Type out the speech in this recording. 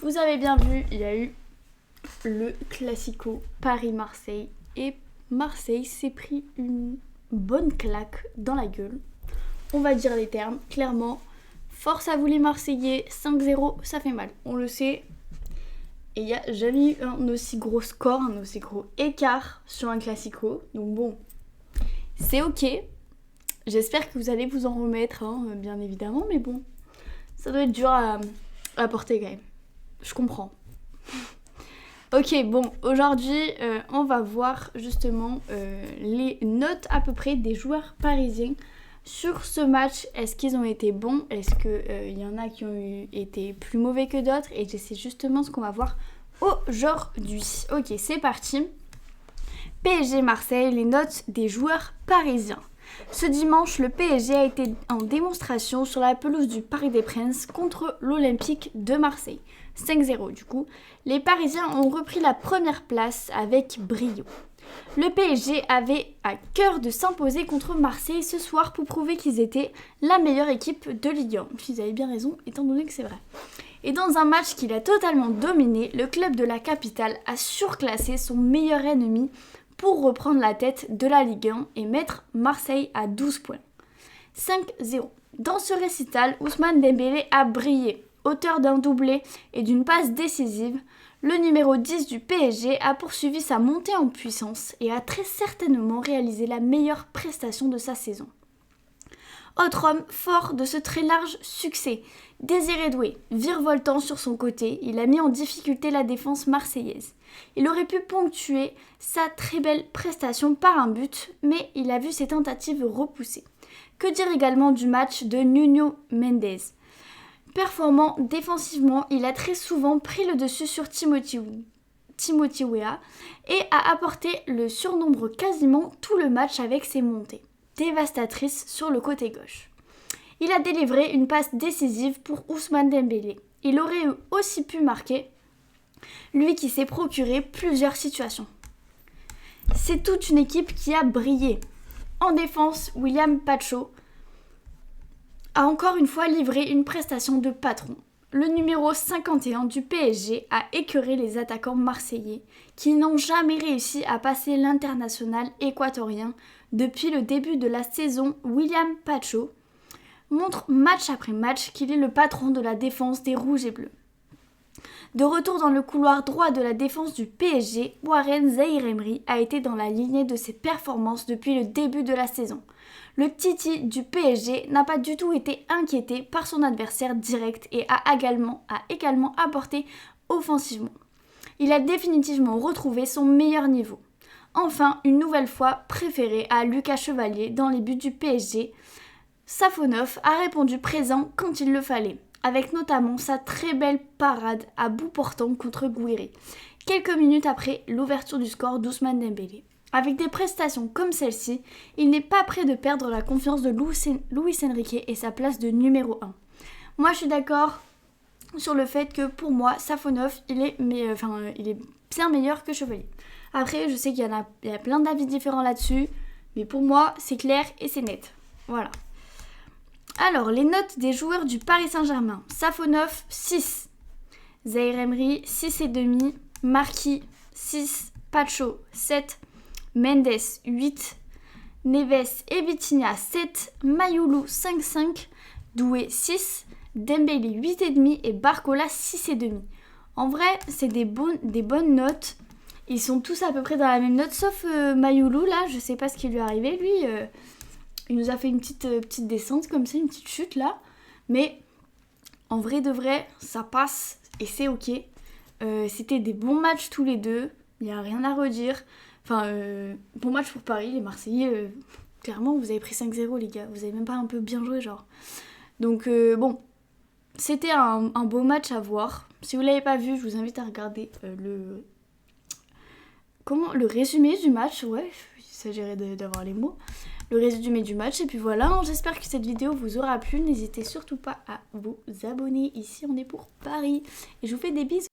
Vous avez bien vu, il y a eu le Classico Paris-Marseille. Et Marseille s'est pris une bonne claque dans la gueule. On va dire les termes, clairement. Force à vous les Marseillais, 5-0, ça fait mal. On le sait. Et il n'y a jamais eu un aussi gros score, un aussi gros écart sur un Classico. Donc bon, c'est ok. J'espère que vous allez vous en remettre, bien évidemment. Mais bon, ça doit être dur à porter quand même. Je comprends. Ok, bon, aujourd'hui, on va voir justement les notes à peu près des joueurs parisiens sur ce match. Est-ce qu'ils ont été bons? Est-ce qu'il y en a qui ont été plus mauvais que d'autres? Et c'est justement ce qu'on va voir aujourd'hui. Ok, c'est parti. PSG Marseille, les notes des joueurs parisiens. Ce dimanche, le PSG a été en démonstration sur la pelouse du Parc des Princes contre l'Olympique de Marseille. 5-0 du coup. Les Parisiens ont repris la première place avec brio. Le PSG avait à cœur de s'imposer contre Marseille ce soir pour prouver qu'ils étaient la meilleure équipe de Ligue 1. Ils avaient bien raison, étant donné que c'est vrai. Et dans un match qu'il a totalement dominé, le club de la capitale a surclassé son meilleur ennemi pour reprendre la tête de la Ligue 1 et mettre Marseille à 12 points. 5-0. Dans ce récital, Ousmane Dembélé a brillé. Auteur d'un doublé et d'une passe décisive, le numéro 10 du PSG a poursuivi sa montée en puissance et a très certainement réalisé la meilleure prestation de sa saison. Autre homme fort de ce très large succès, Désiré Doué, virevoltant sur son côté, il a mis en difficulté la défense marseillaise. Il aurait pu ponctuer sa très belle prestation par un but, mais il a vu ses tentatives repoussées. Que dire également du match de Nuno Mendes? Performant défensivement, il a très souvent pris le dessus sur Timothy Weah et a apporté le surnombre quasiment tout le match avec ses montées dévastatrices sur le côté gauche. Il a délivré une passe décisive pour Ousmane Dembélé. Il aurait aussi pu marquer, lui qui s'est procuré plusieurs situations. C'est toute une équipe qui a brillé. En défense, William Pacho a encore une fois livré une prestation de patron. Le numéro 51 du PSG a écœuré les attaquants marseillais qui n'ont jamais réussi à passer l'international équatorien depuis le début de la saison. William Pacho montre match après match qu'il est le patron de la défense des Rouges et Bleus. De retour dans le couloir droit de la défense du PSG, Warren Zaïre-Emery a été dans la lignée de ses performances depuis le début de la saison. Le Titi du PSG n'a pas du tout été inquiété par son adversaire direct et a également apporté offensivement. Il a définitivement retrouvé son meilleur niveau. Enfin, une nouvelle fois préféré à Lucas Chevalier dans les buts du PSG, Safonov a répondu présent quand il le fallait, avec notamment sa très belle parade à bout portant contre Gouiri, quelques minutes après l'ouverture du score d'Ousmane Dembélé. Avec des prestations comme celle-ci, il n'est pas prêt de perdre la confiance de Luis Enrique et sa place de numéro 1. Moi, je suis d'accord sur le fait que pour moi, Safonov, il est bien meilleur que Chevalier. Après, je sais qu'il y a plein d'avis différents là-dessus, mais pour moi, c'est clair et c'est net. Voilà. Alors, les notes des joueurs du Paris Saint-Germain. Safonov, 6. Zaïre-Emery, 6,5. Marquis, 6. Pacho, 7. Mendes, 8. Neves et Vitinha, 7. Mayoulou, 5,5. Doué, 6. Dembélé, 8,5. Et Barcola, 6,5. En vrai, c'est des bonnes notes. Ils sont tous à peu près dans la même note, sauf Mayoulou, là, je sais pas ce qui lui est arrivé. Lui, il nous a fait une petite descente comme ça, une petite chute là. Mais en vrai de vrai, ça passe et c'est ok. C'était des bons matchs tous les deux. Il n'y a rien à redire. Enfin, bon match pour Paris, les Marseillais. Clairement, vous avez pris 5-0 les gars. Vous avez même pas un peu bien joué genre. Donc bon, c'était un beau match à voir. Si vous l'avez pas vu, je vous invite à regarder le résumé du match. Ouais, il s'agirait d'avoir les mots. Le résumé du match et puis voilà, j'espère que cette vidéo vous aura plu, n'hésitez surtout pas à vous abonner, ici on est pour Paris et je vous fais des bisous.